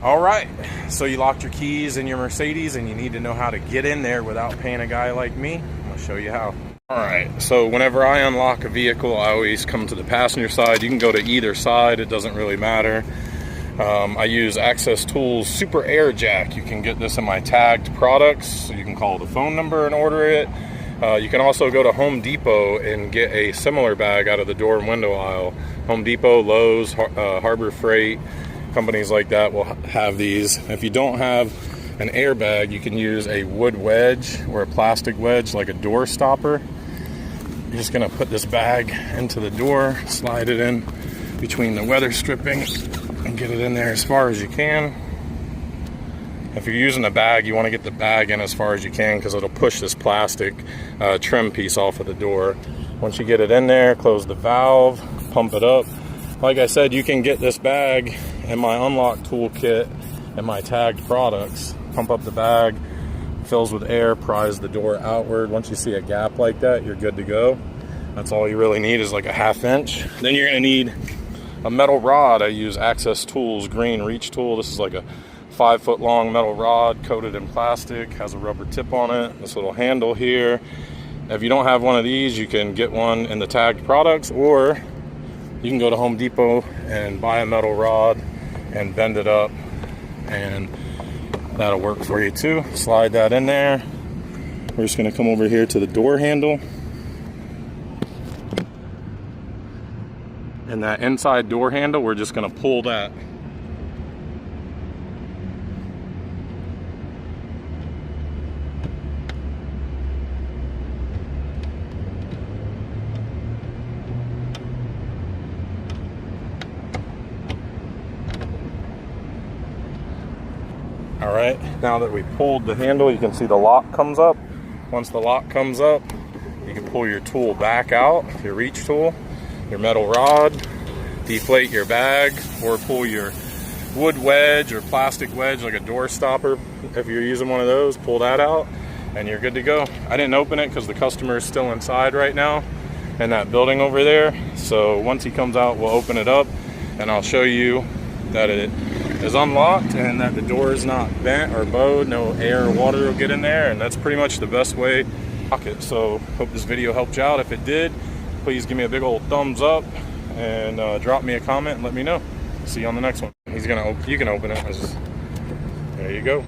All right, so you locked your keys in your Mercedes and you need to know how to get in there without paying a guy like me. I'm gonna show you how. All right, so whenever I unlock a vehicle, I always come to the passenger side. You can go to either side, it doesn't really matter. I use Access Tools Super Air Jack. You can get this in my tagged products, so you can call the phone number and order it. You can also go to Home Depot and get a similar bag out of the door and window aisle. Home Depot, Lowe's, Harbor Freight, companies like that will have these. If you don't have an airbag, you can use a wood wedge or a plastic wedge like a door stopper. You're just gonna put this bag into the door, slide it in between the weather stripping and get it in there as far as you can. If you're using a bag, you want to get the bag in as far as you can because it'll push this plastic trim piece off of the door. Once you get it in there, close the valve, pump it up. Like I said, you can get this bag in my unlock toolkit and my tagged products. Pump up the bag, fills with air, pries the door outward. Once you see a gap like that, you're good to go. That's all you really need is like a 1/2 inch. Then you're gonna need a metal rod. I use Access Tools Green Reach Tool. This is like a 5-foot long metal rod coated in plastic, has a rubber tip on it, this little handle here. If you don't have one of these, you can get one in the tagged products, or you can go to Home Depot and buy a metal rod and bend it up, and that'll work for you too. Slide that in there. We're just gonna come over here to the door handle. And that inside door handle, we're just gonna pull that. All right, now that we pulled the handle, you can see the lock comes up. Once the lock comes up, you can pull your tool back out, your reach tool, your metal rod, deflate your bag, or pull your wood wedge or plastic wedge like a door stopper. If you're using one of those, pull that out and you're good to go. I didn't open it because the customer is still inside right now in that building over there. So once he comes out, we'll open it up and I'll show you that it is unlocked and that the door is not bent or bowed. No air or water will get in there, and that's pretty much the best way to lock it. So hope this video helped you out. If it did, please give me a big old thumbs up and drop me a comment and let me know. See you on the next one. You can open it. There you go.